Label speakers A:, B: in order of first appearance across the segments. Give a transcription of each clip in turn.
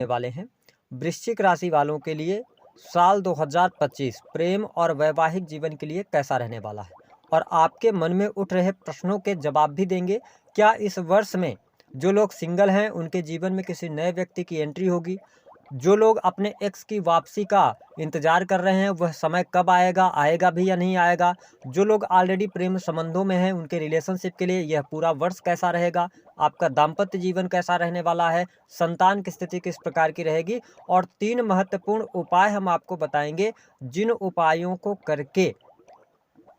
A: वाले हैं वृश्चिक राशि वालों के लिए साल 2025 प्रेम और वैवाहिक जीवन के लिए कैसा रहने वाला है, और आपके मन में उठ रहे प्रश्नों के जवाब भी देंगे। क्या इस वर्ष में जो लोग सिंगल हैं उनके जीवन में किसी नए व्यक्ति की एंट्री होगी? जो लोग अपने एक्स की वापसी का इंतजार कर रहे हैं वह समय कब आएगा, आएगा भी या नहीं आएगा? जो लोग ऑलरेडी प्रेम संबंधों में हैं उनके रिलेशनशिप के लिए यह पूरा वर्ष कैसा रहेगा? आपका दाम्पत्य जीवन कैसा रहने वाला है? संतान की स्थिति किस प्रकार की रहेगी? और 3 महत्वपूर्ण उपाय हम आपको बताएंगे, जिन उपायों को करके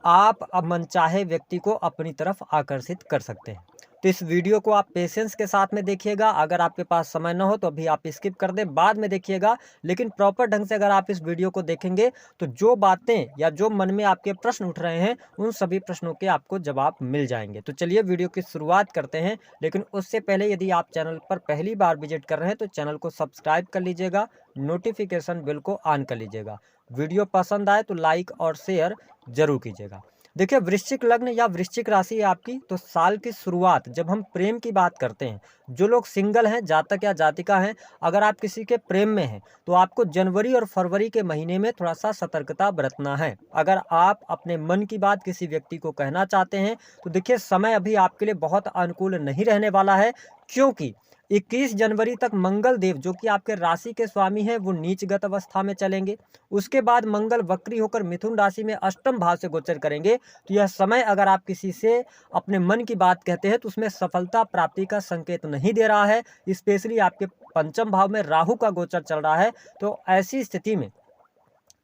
A: आप अब मनचाहे व्यक्ति को अपनी तरफ आकर्षित कर सकते हैं। तो इस वीडियो को आप पेशेंस के साथ में देखिएगा। अगर आपके पास समय न हो तो अभी आप स्किप कर दें, बाद में देखिएगा। लेकिन प्रॉपर ढंग से अगर आप इस वीडियो को देखेंगे तो जो बातें या जो मन में आपके प्रश्न उठ रहे हैं उन सभी प्रश्नों के आपको जवाब मिल जाएंगे। तो चलिए वीडियो की शुरुआत करते हैं। लेकिन उससे पहले यदि आप चैनल पर पहली बार विजिट कर रहे हैं तो चैनल को सब्सक्राइब कर लीजिएगा, नोटिफिकेशन बिल को ऑन कर लीजिएगा। वीडियो पसंद आए तो लाइक और शेयर जरूर कीजिएगा। देखिए, वृश्चिक लग्न या वृश्चिक राशि है आपकी, तो साल की शुरुआत जब हम प्रेम की बात करते हैं, जो लोग सिंगल हैं, जातक या जातिका हैं, अगर आप किसी के प्रेम में हैं तो आपको जनवरी और फरवरी के महीने में थोड़ा सा सतर्कता बरतना है। अगर आप अपने मन की बात किसी व्यक्ति को कहना चाहते हैं तो देखिए, समय अभी आपके लिए बहुत अनुकूल नहीं रहने वाला है, क्योंकि 21 जनवरी तक मंगल देव जो कि आपके राशि के स्वामी हैं वो नीचगत अवस्था में चलेंगे। उसके बाद मंगल वक्री होकर मिथुन राशि में अष्टम भाव से गोचर करेंगे। तो यह समय अगर आप किसी से अपने मन की बात कहते हैं तो उसमें सफलता प्राप्ति का संकेत नहीं दे रहा है। स्पेशली आपके पंचम भाव में राहु का गोचर चल रहा है। तो ऐसी स्थिति में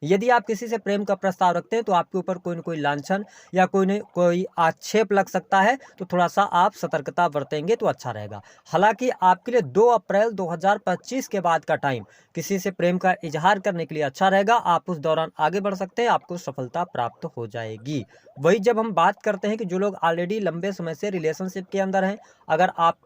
A: यदि आप किसी से प्रेम का प्रस्ताव रखते हैं तो आपके ऊपर कोई न कोई लांछन या कोई न कोई आक्षेप लग सकता है। तो थोड़ा सा आप सतर्कता बरतेंगे तो अच्छा रहेगा। हालांकि आपके लिए 2 अप्रैल 2025 के बाद का टाइम किसी से प्रेम का इजहार करने के लिए अच्छा रहेगा। आप उस दौरान आगे बढ़ सकते हैं, आपको सफलता प्राप्त हो जाएगी। वही जब हम बात करते हैं कि जो लोग ऑलरेडी लंबे समय से रिलेशनशिप के अंदर हैं, अगर आप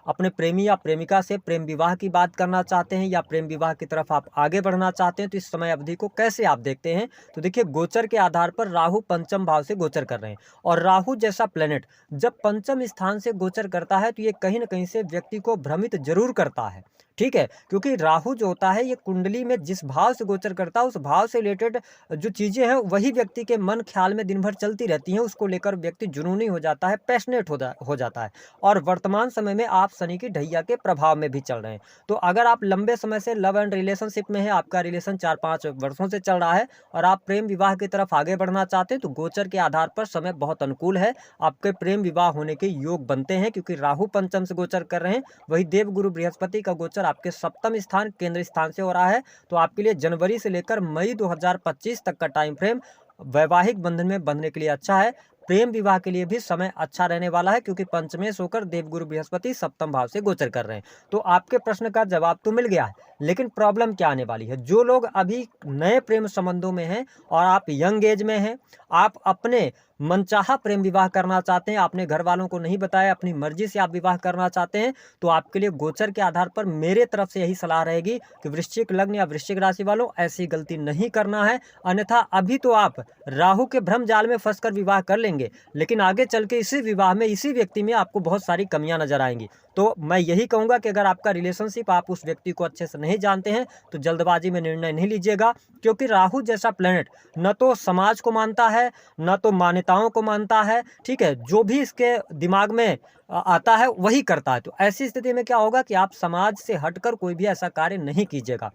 A: अपने प्रेमी या प्रेमिका से प्रेम विवाह की बात करना चाहते हैं या प्रेम विवाह की तरफ आप आगे बढ़ना चाहते हैं, तो इस समय अवधि को कैसे आप देखते हैं? तो देखिए, गोचर के आधार पर राहु पंचम भाव से गोचर कर रहे हैं, और राहु जैसा प्लेनेट जब पंचम स्थान से गोचर करता है तो ये कहीं ना कहीं से व्यक्ति को भ्रमित जरूर करता है। ठीक है, क्योंकि राहु जो होता है ये कुंडली में जिस भाव से गोचर करता है उस भाव से रिलेटेड जो चीजें हैं वही व्यक्ति के मन ख्याल में दिन भर चलती रहती हैं। उसको लेकर व्यक्ति जुनूनी हो जाता है, पैशनेट हो जाता है। और वर्तमान समय में आप शनि की ढैया के प्रभाव में भी चल रहे हैं। तो अगर आप लंबे समय से लव एंड रिलेशनशिप में है, आपका रिलेशन 4-5 वर्षों से चल रहा है और आप प्रेम विवाह की तरफ आगे बढ़ना चाहते हैं, तो गोचर के आधार पर समय बहुत अनुकूल है। आपके प्रेम विवाह होने के योग बनते हैं, क्योंकि राहु पंचम से गोचर कर रहे हैं। वही देवगुरु बृहस्पति का गोचर आपके सप्तम स्थान केंद्र स्थान से हो रहा है। तो आपके लिए जनवरी से लेकर मई 2025 तक का टाइम फ्रेम वैवाहिक बंधन में बंधने के लिए अच्छा है। प्रेम विवाह के लिए भी समय अच्छा रहने वाला है, क्योंकि पंचमेश होकर देवगुरु बृहस्पति सप्तम भाव से गोचर कर रहे हैं। तो आपके प्रश्न का जवाब तो मिल गया है, लेकिन प्रॉब्लम क्या आने वाली है? जो लोग अभी नए प्रेम संबंधों में हैं और आप यंग एज में हैं, आप अपने मनचाहा प्रेम विवाह करना चाहते हैं, आपने घर वालों को नहीं बताया, अपनी मर्जी से आप विवाह करना चाहते हैं, तो आपके लिए गोचर के आधार पर मेरे तरफ से यही सलाह रहेगी कि वृश्चिक लग्न या वृश्चिक राशि वालों ऐसी गलती नहीं करना है। अन्यथा अभी तो आप राहु के भ्रम जाल में फंसकर विवाह कर लेंगे, लेकिन आगे चल के इसी विवाह में इसी व्यक्ति में आपको बहुत सारी कमियां नजर आएंगी। तो मैं यही कहूंगा कि अगर आपका रिलेशनशिप आप उस व्यक्ति को अच्छे से नहीं जानते हैं तो जल्दबाजी में निर्णय नहीं लीजिएगा, क्योंकि राहु जैसा प्लेनेट न तो समाज को मानता है न तो मान्यताओं को मानता है। ठीक है, जो भी इसके दिमाग में आता है वही करता है। तो ऐसी स्थिति में क्या होगा कि आप समाज से हटकर कोई भी ऐसा कार्य नहीं कीजिएगा।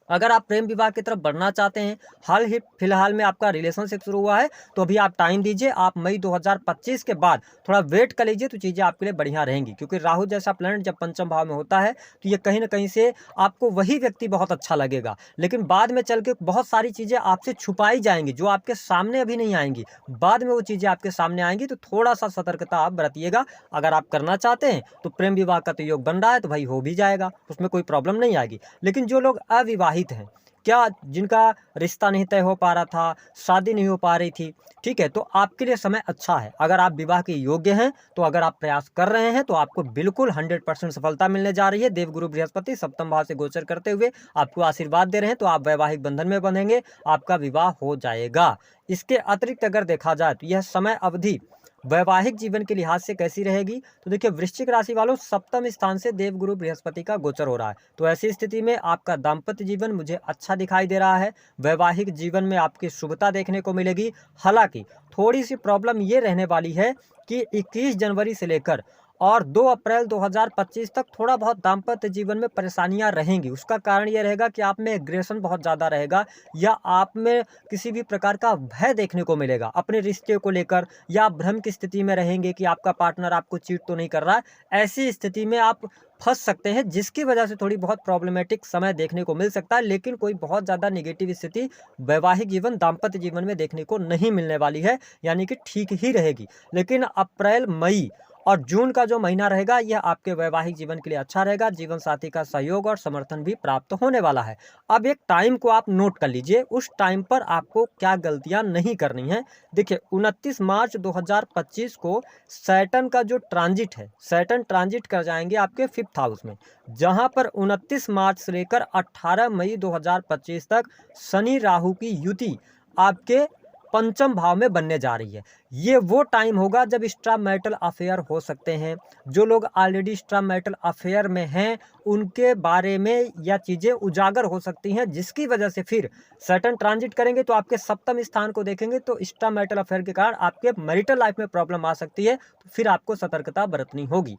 A: अगर आप प्रेम विवाह की तरफ बढ़ना चाहते हैं, हाल ही फिलहाल में आपका रिलेशनशिप शुरू हुआ है, तो अभी आप टाइम दीजिए। आप मई 2025 के बाद थोड़ा वेट कर लीजिए तो चीज़ें आपके लिए बढ़िया रहेंगी, क्योंकि राहु जैसा प्लैनेट जब पंचम भाव में होता है तो ये कहीं ना कहीं से आपको वही व्यक्ति बहुत अच्छा लगेगा, लेकिन बाद में चल के बहुत सारी चीज़ें आपसे छुपाई जाएंगी जो आपके सामने अभी नहीं आएंगी। बाद में वो चीज़ें आपके सामने आएंगी, तो थोड़ा सा सतर्कता आप बरतिएगा। अगर आप करना चाहते हैं तो प्रेम विवाह का तो योग बन रहा है, तो भाई हो भी जाएगा, उसमें कोई प्रॉब्लम नहीं आएगी। लेकिन जो लोग अविवाहित हैं, क्या जिनका रिश्ता नहीं तय हो पा रहा था, शादी नहीं हो पा रही थी, ठीक है, तो आपके लिए समय अच्छा है। अगर आप विवाह के योग्य हैं तो अगर आप प्रयास कर रहे हैं तो आपको बिल्कुल 100% सफलता मिलने जा रही है। देवगुरु बृहस्पति सप्तम भाव से गोचर करते हुए आपको आशीर्वाद दे रहे हैं, तो आप वैवाहिक बंधन में बंधेंगे, आपका विवाह हो जाएगा। इसके अतिरिक्त अगर देखा जाए तो यह समय अवधि वैवाहिक जीवन के लिहाज से कैसी रहेगी? तो देखिए, वृश्चिक राशि वालों, सप्तम स्थान से देवगुरु बृहस्पति का गोचर हो रहा है, तो ऐसी स्थिति में आपका दाम्पत्य जीवन मुझे अच्छा दिखाई दे रहा है। वैवाहिक जीवन में आपकी शुभता देखने को मिलेगी। हालांकि थोड़ी सी प्रॉब्लम ये रहने वाली है कि 21 जनवरी से लेकर और 2 अप्रैल 2025 तक थोड़ा बहुत दाम्पत्य जीवन में परेशानियां रहेंगी। उसका कारण ये रहेगा कि आप में एग्रेशन बहुत ज़्यादा रहेगा, या आप में किसी भी प्रकार का भय देखने को मिलेगा अपने रिश्ते को लेकर, या आप भ्रम की स्थिति में रहेंगे कि आपका पार्टनर आपको चीट तो नहीं कर रहा है। ऐसी स्थिति में आप फंस सकते हैं, जिसकी वजह से थोड़ी बहुत प्रॉब्लमेटिक समय देखने को मिल सकता है, लेकिन कोई बहुत ज़्यादा नेगेटिव स्थिति वैवाहिक जीवन, दाम्पत्य जीवन में देखने को नहीं मिलने वाली है, यानी कि ठीक ही रहेगी। लेकिन अप्रैल, मई और जून का जो महीना रहेगा, यह आपके वैवाहिक जीवन के लिए अच्छा रहेगा। जीवन साथी का सहयोग और समर्थन भी प्राप्त होने वाला है। अब एक टाइम को आप नोट कर लीजिए, उस टाइम पर आपको क्या गलतियां नहीं करनी है। देखिए, 29 मार्च 2025 को सैटर्न का जो ट्रांजिट है, सैटर्न ट्रांजिट कर जाएंगे आपके 5th हाउस में, जहां पर 29 मार्च से लेकर 18 मई 2025 तक शनि राहु की युति आपके पंचम भाव में बनने जा रही है। ये वो टाइम होगा जब एक्स्ट्रा मैरिटल अफेयर हो सकते हैं। जो लोग ऑलरेडी एक्स्ट्रा मैरिटल अफेयर में हैं, उनके बारे में यह चीज़ें उजागर हो सकती हैं, जिसकी वजह से फिर सैटर्न ट्रांजिट करेंगे तो आपके सप्तम स्थान को देखेंगे तो एक्स्ट्रा मैरिटल अफेयर के कारण आपके मैरिटल लाइफ में प्रॉब्लम आ सकती है, तो फिर आपको सतर्कता बरतनी होगी।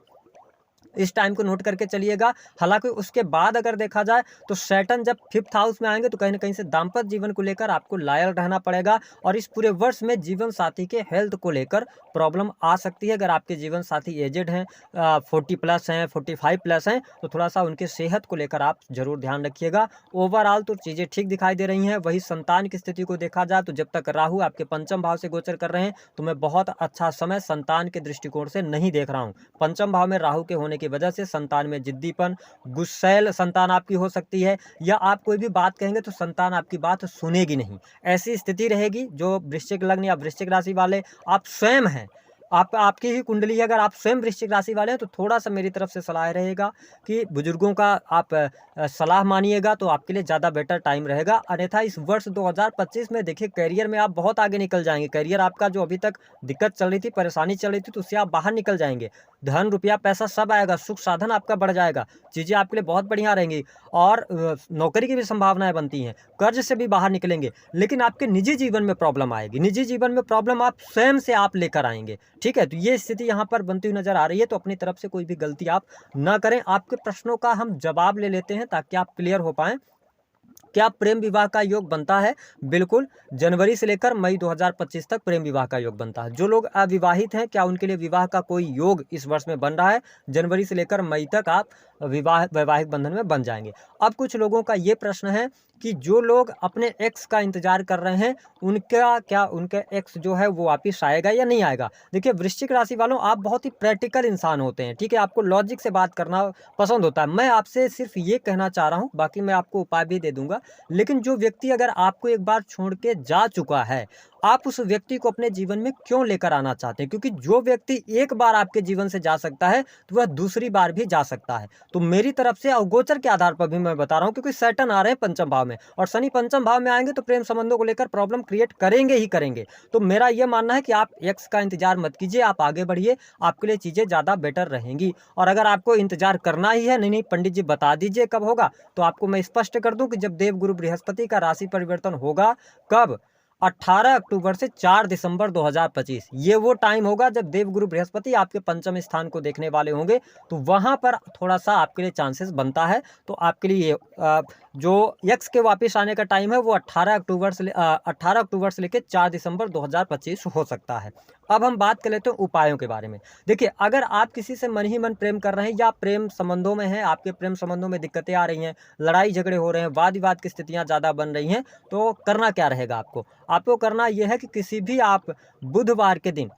A: इस टाइम को नोट करके चलिएगा। हालांकि उसके बाद अगर देखा जाए तो सैटर्न जब 5th हाउस में आएंगे तो कहीं ना कहीं से दाम्पत्य जीवन को लेकर आपको लॉयल रहना पड़ेगा, और इस पूरे वर्ष में जीवन साथी के हेल्थ को लेकर प्रॉब्लम आ सकती है। अगर आपके जीवन साथी एजेड हैं, 40+ हैं, 45+ हैं, तो थोड़ा सा उनके सेहत को लेकर आप जरूर ध्यान रखिएगा। ओवरऑल तो चीज़ें ठीक दिखाई दे रही हैं। वही संतान की स्थिति को देखा जाए तो जब तक राहु आपके पंचम भाव से गोचर कर रहे हैं, तो मैं बहुत अच्छा समय संतान के दृष्टिकोण से नहीं देख रहा हूँ। पंचम भाव में राहु के होने की वजह से संतान में जिद्दीपन, गुस्सैल संतान आपकी हो सकती है, या आप कोई भी बात कहेंगे तो संतान आपकी बात सुनेगी नहीं। ऐसी स्थिति रहेगी। जो वृश्चिक लग्न या वृश्चिक राशि वाले आप स्वयं हैं, आपकी ही कुंडली है, अगर आप स्वयं वृश्चिक राशि वाले हैं तो थोड़ा सा मेरी तरफ से सलाह रहेगा कि बुजुर्गों का आप सलाह मानिएगा, तो आपके लिए ज़्यादा बेटर टाइम रहेगा। अन्यथा इस वर्ष 2025 में देखिए, करियर में आप बहुत आगे निकल जाएंगे। करियर आपका जो अभी तक दिक्कत चल रही थी, परेशानी चल रही थी, तो उससे आप बाहर निकल जाएंगे। धन, रुपया, पैसा सब आएगा, सुख साधन आपका बढ़ जाएगा, चीज़ें आपके लिए बहुत बढ़िया रहेंगी, और नौकरी की भी संभावनाएं बनती हैं। कर्ज से भी बाहर निकलेंगे। लेकिन आपके निजी जीवन में प्रॉब्लम आएगी। निजी जीवन में प्रॉब्लम आप स्वयं से आप लेकर आएंगे, ठीक है। तो ये स्थिति यहाँ पर बनती हुई नजर आ रही है, तो अपनी तरफ से कोई भी गलती आप ना करें। आपके प्रश्नों का हम जवाब ले लेते हैं ताकि आप क्लियर हो पाएं। क्या प्रेम विवाह का योग बनता है? बिल्कुल, जनवरी से लेकर मई 2025 तक प्रेम विवाह का योग बनता है। जो लोग अविवाहित हैं, क्या उनके लिए विवाह का कोई योग इस वर्ष में बन रहा है? जनवरी से लेकर मई तक आप वैवाहिक बंधन में बन जाएंगे। अब कुछ लोगों का ये प्रश्न है कि जो लोग अपने एक्स का इंतजार कर रहे हैं, उनका एक्स जो है वो वापिस आएगा या नहीं आएगा? देखिए, वृश्चिक राशि वालों, आप बहुत ही प्रैक्टिकल इंसान होते हैं, ठीक है। आपको लॉजिक से बात करना पसंद होता है। मैं आपसे सिर्फ ये कहना चाह रहा हूँ, बाकी मैं आपको उपाय भी दे दूंगा। लेकिन जो व्यक्ति अगर आपको एक बार छोड़ के जा चुका है, आप उस व्यक्ति को अपने जीवन में क्यों लेकर आना चाहते हैं? क्योंकि जो व्यक्ति एक बार आपके जीवन से जा सकता है, तो वह दूसरी बार भी जा सकता है। तो मेरी तरफ से अवगोचर के आधार पर भी मैं बता रहा हूं, क्योंकि सैटर्न आ रहे हैं पंचम भाव में, और शनि पंचम भाव में आएंगे तो प्रेम संबंधों को लेकर प्रॉब्लम क्रिएट करेंगे ही करेंगे। तो मेरा यह मानना है कि आप एक्स का इंतजार मत कीजिए, आप आगे बढ़िए, आपके लिए चीजें ज्यादा बेटर रहेंगी। और अगर आपको इंतजार करना ही है, नहीं पंडित जी बता दीजिए कब होगा, तो आपको मैं स्पष्ट कर दूं कि जब देवगुरु बृहस्पति का राशि परिवर्तन होगा, कब? 18 अक्टूबर से 4 दिसंबर 2025। ये वो टाइम होगा जब देवगुरु बृहस्पति आपके पंचम स्थान को देखने वाले होंगे, तो वहां पर थोड़ा सा आपके लिए चांसेस बनता है। तो आपके लिए जो यक्स के वापस आने का टाइम है वो 18 अक्टूबर से लेकर 4 दिसंबर 2025 हो सकता है। अब हम बात कर लेते हैं उपायों के बारे में। देखिए, अगर आप किसी से मन ही मन प्रेम कर रहे हैं, या प्रेम संबंधों में हैं, आपके प्रेम संबंधों में दिक्कतें आ रही हैं, लड़ाई झगड़े हो रहे हैं, वाद विवाद की स्थितियां ज़्यादा बन रही हैं, तो करना क्या रहेगा आपको करना यह है कि किसी भी आप बुधवार के दिन,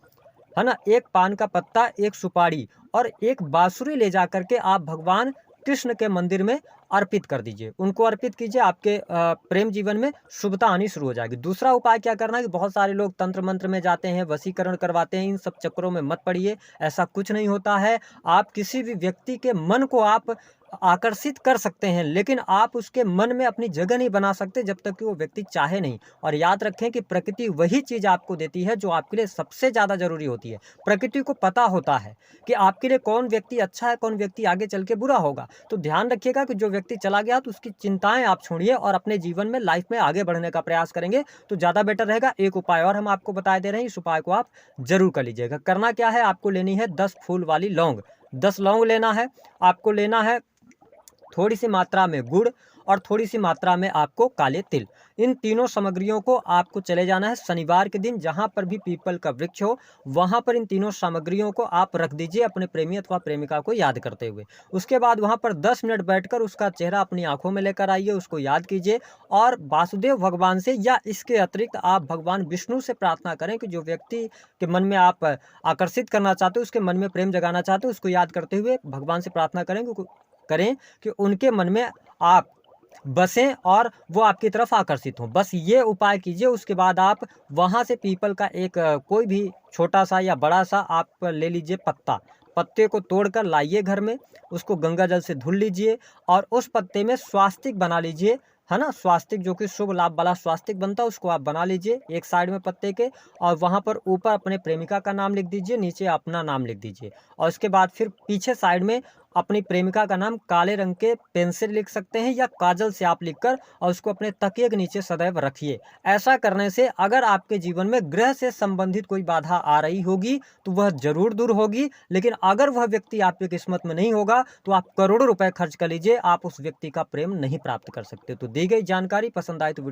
A: है ना, एक पान का पत्ता, एक सुपारी और एक बांसुरी ले जा करके आप भगवान कृष्ण के मंदिर में अर्पित कर दीजिए, उनको अर्पित कीजिए, आपके प्रेम जीवन में शुभता आनी शुरू हो जाएगी। दूसरा उपाय क्या करना है कि बहुत सारे लोग तंत्र मंत्र में जाते हैं, वशीकरण करवाते हैं, इन सब चक्करों में मत पड़िए, ऐसा कुछ नहीं होता है। आप किसी भी व्यक्ति के मन को आप आकर्षित कर सकते हैं, लेकिन आप उसके मन में अपनी जगह नहीं बना सकते जब तक कि वो व्यक्ति चाहे नहीं। और याद रखें कि प्रकृति वही चीज़ आपको देती है जो आपके लिए सबसे ज़्यादा ज़रूरी होती है। प्रकृति को पता होता है कि आपके लिए कौन व्यक्ति अच्छा है, कौन व्यक्ति आगे चल के बुरा होगा। तो ध्यान रखिएगा कि जो व्यक्ति चला गया तो उसकी चिंताएं आप छोड़िए और अपने जीवन में, लाइफ में आगे बढ़ने का प्रयास करेंगे तो ज़्यादा बेटर रहेगा। एक उपाय और हम आपको बता दे रहे हैं, इस उपाय को आप जरूर कर लीजिएगा। करना क्या है, आपको लेनी है 10 फूल वाली लौंग। 10 लौंग लेना है, आपको लेना है थोड़ी सी मात्रा में गुड़ और थोड़ी सी मात्रा में आपको काले तिल। इन तीनों सामग्रियों को आपको चले जाना है शनिवार के दिन, जहां पर भी पीपल का वृक्ष हो वहां पर इन तीनों सामग्रियों को आप रख दीजिए अपने प्रेमी अथवा प्रेमिका को याद करते हुए। उसके बाद वहां पर 10 मिनट बैठकर उसका चेहरा अपनी आंखों में लेकर आइए, उसको याद कीजिए और वासुदेव भगवान से या इसके अतिरिक्त आप भगवान विष्णु से प्रार्थना करें कि जो व्यक्ति के मन में आप आकर्षित करना चाहते हो, उसके मन में प्रेम जगाना चाहते हो, उसको याद करते हुए भगवान से प्रार्थना करें कि उनके मन में आप बसें और वो आपकी तरफ आकर्षित हों। बस ये उपाय कीजिए। उसके बाद आप वहाँ से पीपल का एक कोई भी छोटा सा या बड़ा सा आप ले लीजिए पत्ता, पत्ते को तोड़कर लाइए घर में, उसको गंगा जल से धुल लीजिए और उस पत्ते में स्वास्तिक बना लीजिए, है ना। स्वास्तिक जो कि शुभ लाभ वाला स्वास्तिक बनता है, उसको आप बना लीजिए एक साइड में पत्ते के, और वहाँ पर ऊपर अपने प्रेमिका का नाम लिख दीजिए, नीचे अपना नाम लिख दीजिए। और उसके बाद फिर पीछे साइड में अपनी प्रेमिका का नाम काले रंग के पेन से लिख सकते हैं या काजल से आप लिखकर, और उसको अपने तकिए के नीचे सदैव रखिए। ऐसा करने से अगर आपके जीवन में ग्रह से संबंधित कोई बाधा आ रही होगी तो वह जरूर दूर होगी, लेकिन अगर वह व्यक्ति आपकी किस्मत में नहीं होगा तो आप करोड़ों रुपए खर्च कर लीजिए, आप उस व्यक्ति का प्रेम नहीं प्राप्त कर सकते। तो दी गई जानकारी पसंद आए तो